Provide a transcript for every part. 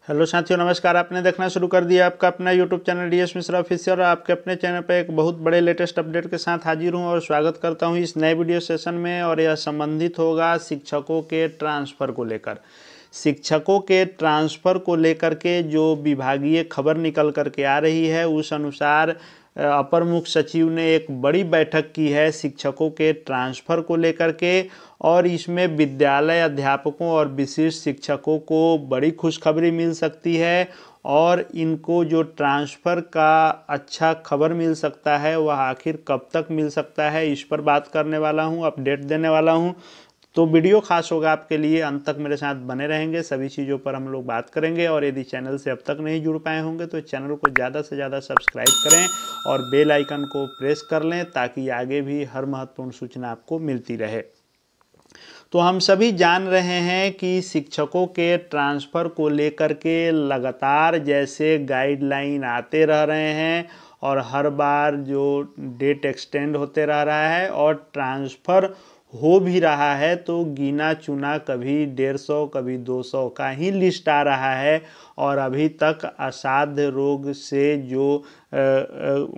Hello साथियों, नमस्कार। आपने देखना शुरू कर दिया आपका अपना YouTube channel DS Mishra official और आपके अपने चैनल पर एक बहुत बड़े लेटेस्ट अपडेट के साथ हाजिर हूं और स्वागत करता हूं इस नए वीडियो सेशन में। और यह संबंधित होगा शिक्षकों के ट्रांसफ़र को लेकर। शिक्षकों के ट्रांसफ़र को लेकर के जो विभागीय खबर निकल कर के आ रही है, उस अनुसार अपर मुख्य सचिव ने एक बड़ी बैठक की है शिक्षकों के ट्रांसफ़र को लेकर के। और इसमें विद्यालय अध्यापकों और विशिष्ट शिक्षकों को बड़ी खुशखबरी मिल सकती है और इनको जो ट्रांसफ़र का अच्छा खबर मिल सकता है वह आखिर कब तक मिल सकता है, इस पर बात करने वाला हूं, अपडेट देने वाला हूं। तो वीडियो खास होगा आपके लिए, अंत तक मेरे साथ बने रहेंगे, सभी चीज़ों पर हम लोग बात करेंगे। और यदि चैनल से अब तक नहीं जुड़ पाए होंगे तो चैनल को ज़्यादा से ज़्यादा सब्सक्राइब करें और बेल आइकन को प्रेस कर लें ताकि आगे भी हर महत्वपूर्ण सूचना आपको मिलती रहे। तो हम सभी जान रहे हैं कि शिक्षकों के ट्रांसफ़र को लेकर के लगातार जैसे गाइडलाइन आते रह रहे हैं और हर बार जो डेट एक्सटेंड होते रह रहा है और ट्रांसफ़र हो भी रहा है तो गिना चुना कभी 150 कभी 200 का ही लिस्ट आ रहा है। और अभी तक असाध्य रोग से जो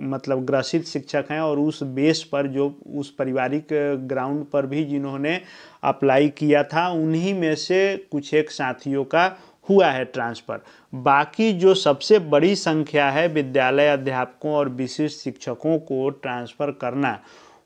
मतलब ग्रसित शिक्षक हैं और उस बेस पर जो उस पारिवारिक ग्राउंड पर भी जिन्होंने अप्लाई किया था उन्हीं में से कुछ एक साथियों का हुआ है ट्रांसफ़र। बाकी जो सबसे बड़ी संख्या है विद्यालय अध्यापकों और विशिष्ट शिक्षकों को ट्रांसफ़र करना,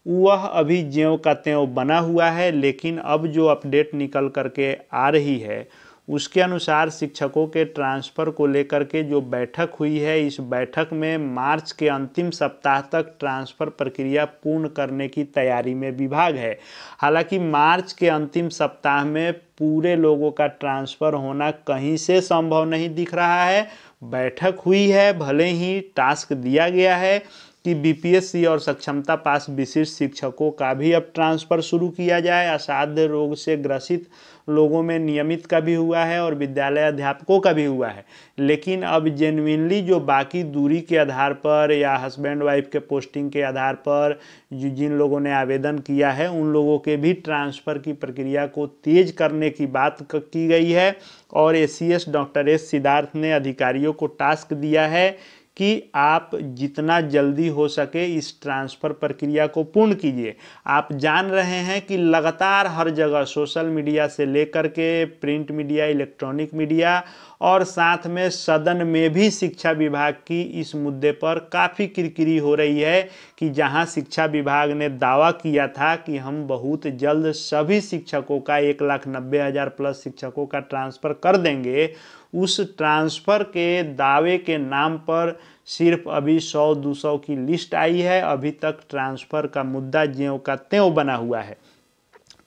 वह अभी ज्यों का त्यों बना हुआ है। लेकिन अब जो अपडेट निकल करके आ रही है उसके अनुसार शिक्षकों के ट्रांसफ़र को लेकर के जो बैठक हुई है, इस बैठक में मार्च के अंतिम सप्ताह तक ट्रांसफ़र प्रक्रिया पूर्ण करने की तैयारी में विभाग है। हालांकि मार्च के अंतिम सप्ताह में पूरे लोगों का ट्रांसफ़र होना कहीं से संभव नहीं दिख रहा है। बैठक हुई है, भले ही टास्क दिया गया है कि बीपीएससी और सक्षमता पास विशिष्ट शिक्षकों का भी अब ट्रांसफ़र शुरू किया जाए। असाध्य रोग से ग्रसित लोगों में नियमित का भी हुआ है और विद्यालय अध्यापकों का भी हुआ है। लेकिन अब जेन्युइनली जो बाकी दूरी के आधार पर या हस्बैंड वाइफ के पोस्टिंग के आधार पर जिन लोगों ने आवेदन किया है उन लोगों के भी ट्रांसफ़र की प्रक्रिया को तेज करने की बात की गई है। और एसीएस डॉक्टर एस सिद्धार्थ ने अधिकारियों को टास्क दिया है कि आप जितना जल्दी हो सके इस ट्रांसफ़र प्रक्रिया को पूर्ण कीजिए। आप जान रहे हैं कि लगातार हर जगह सोशल मीडिया से लेकर के प्रिंट मीडिया, इलेक्ट्रॉनिक मीडिया और साथ में सदन में भी शिक्षा विभाग की इस मुद्दे पर काफ़ी किरकिरी हो रही है कि जहां शिक्षा विभाग ने दावा किया था कि हम बहुत जल्द सभी शिक्षकों का 1,90,000 प्लस शिक्षकों का ट्रांसफ़र कर देंगे, उस ट्रांसफ़र के दावे के नाम पर सिर्फ अभी 100-200 की लिस्ट आई है। अभी तक ट्रांसफ़र का मुद्दा ज्यों का त्यों बना हुआ है।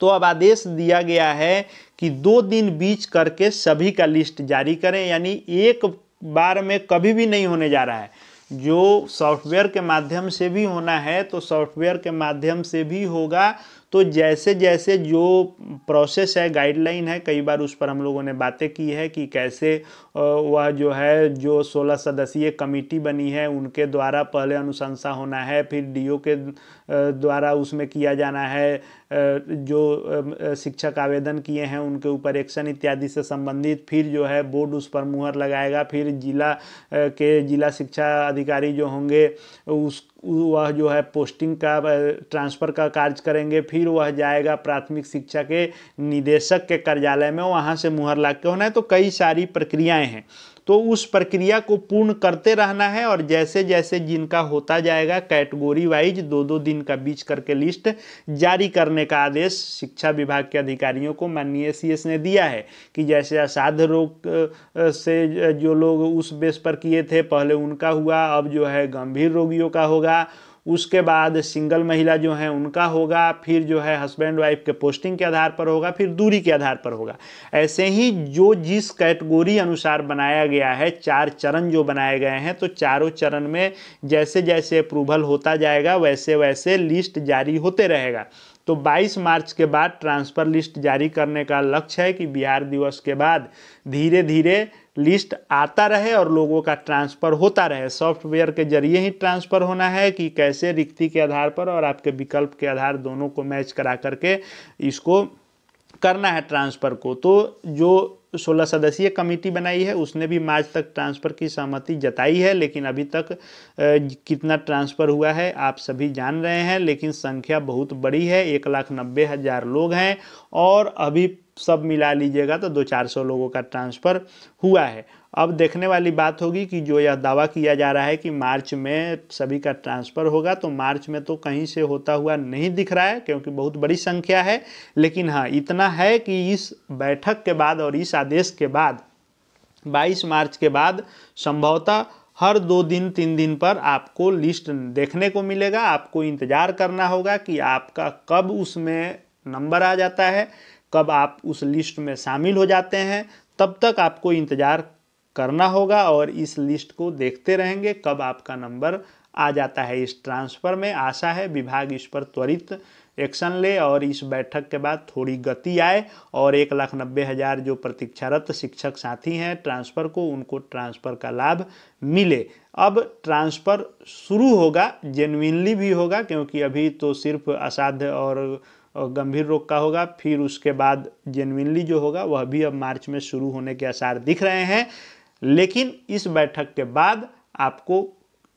तो अब आदेश दिया गया है कि 2 दिन बीच करके सभी का लिस्ट जारी करें, यानी एक बार में कभी भी नहीं होने जा रहा है। जो सॉफ्टवेयर के माध्यम से भी होना है तो सॉफ्टवेयर के माध्यम से भी होगा। तो जैसे जैसे जो प्रोसेस है, गाइडलाइन है, कई बार उस पर हम लोगों ने बातें की है कि कैसे वह जो है जो 16 सदस्यीय कमेटी बनी है उनके द्वारा पहले अनुशंसा होना है, फिर डीओ के द्वारा उसमें किया जाना है, जो शिक्षक आवेदन किए हैं उनके ऊपर एक्शन इत्यादि से संबंधित, फिर जो है बोर्ड उस पर मुहर लगाएगा, फिर जिला शिक्षा अधिकारी जो होंगे वह जो है पोस्टिंग का ट्रांसफ़र का कार्य करेंगे, फिर वह जाएगा प्राथमिक शिक्षा के निदेशक के कार्यालय में, वहाँ से मुहर लगा के होना है। तो कई सारी प्रक्रियाएं हैं, तो उस प्रक्रिया को पूर्ण करते रहना है। और जैसे जैसे जिनका होता जाएगा कैटेगरी वाइज 2-2 दिन का बीच करके लिस्ट जारी करने का आदेश शिक्षा विभाग के अधिकारियों को माननीय सीएस ने दिया है कि जैसे असाध्य रोग से जो लोग उस बेस पर किए थे पहले उनका हुआ, अब जो है गंभीर रोगियों का होगा, उसके बाद सिंगल महिला जो है उनका होगा, फिर जो है हस्बैंड वाइफ के पोस्टिंग के आधार पर होगा, फिर दूरी के आधार पर होगा। ऐसे ही जो जिस कैटेगरी अनुसार बनाया गया है, 4 चरण जो बनाए गए हैं, तो चारों चरण में जैसे जैसे अप्रूवल होता जाएगा वैसे वैसे लिस्ट जारी होते रहेगा। तो 22 मार्च के बाद ट्रांसफ़र लिस्ट जारी करने का लक्ष्य है कि बिहार दिवस के बाद धीरे धीरे लिस्ट आता रहे और लोगों का ट्रांसफ़र होता रहे। सॉफ्टवेयर के जरिए ही ट्रांसफ़र होना है कि कैसे रिक्ति के आधार पर और आपके विकल्प के आधार दोनों को मैच करा करके इसको करना है ट्रांसफ़र को। तो जो 16 सदस्यीय कमेटी बनाई है उसने भी मार्च तक ट्रांसफ़र की सहमति जताई है, लेकिन अभी तक कितना ट्रांसफ़र हुआ है आप सभी जान रहे हैं, लेकिन संख्या बहुत बड़ी है, 1,90,000 लोग हैं और अभी सब मिला लीजिएगा तो 200-400 लोगों का ट्रांसफ़र हुआ है। अब देखने वाली बात होगी कि जो यह दावा किया जा रहा है कि मार्च में सभी का ट्रांसफ़र होगा, तो मार्च में तो कहीं से होता हुआ नहीं दिख रहा है क्योंकि बहुत बड़ी संख्या है। लेकिन हाँ, इतना है कि इस बैठक के बाद और इस आदेश के बाद 22 मार्च के बाद संभवतः हर 2 दिन 3 दिन पर आपको लिस्ट देखने को मिलेगा। आपको इंतज़ार करना होगा कि आपका कब उसमें नंबर आ जाता है, कब आप उस लिस्ट में शामिल हो जाते हैं, तब तक आपको इंतज़ार करना होगा और इस लिस्ट को देखते रहेंगे कब आपका नंबर आ जाता है इस ट्रांसफ़र में। आशा है विभाग इस पर त्वरित एक्शन ले और इस बैठक के बाद थोड़ी गति आए और 1,90,000 जो प्रतीक्षारत शिक्षक साथी हैं ट्रांसफ़र को, उनको ट्रांसफ़र का लाभ मिले। अब ट्रांसफ़र शुरू होगा, जेन्युइनली भी होगा, क्योंकि अभी तो सिर्फ असाध्य और गंभीर रोग का होगा, फिर उसके बाद जेन्युइनली जो होगा वह भी अब मार्च में शुरू होने के आसार दिख रहे हैं। लेकिन इस बैठक के बाद आपको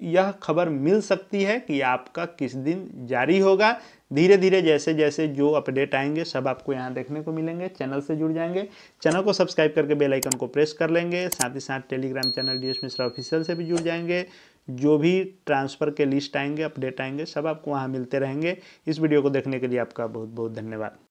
यह खबर मिल सकती है कि आपका किस दिन जारी होगा। धीरे धीरे जैसे जैसे जो अपडेट आएंगे सब आपको यहाँ देखने को मिलेंगे। चैनल से जुड़ जाएंगे, चैनल को सब्सक्राइब करके बेल आइकन को प्रेस कर लेंगे, साथ ही साथ Telegram channel DS Mishra official से भी जुड़ जाएंगे। जो भी ट्रांसफ़र के लिस्ट आएंगे, अपडेट आएंगे, सब आपको वहाँ मिलते रहेंगे। इस वीडियो को देखने के लिए आपका बहुत बहुत धन्यवाद।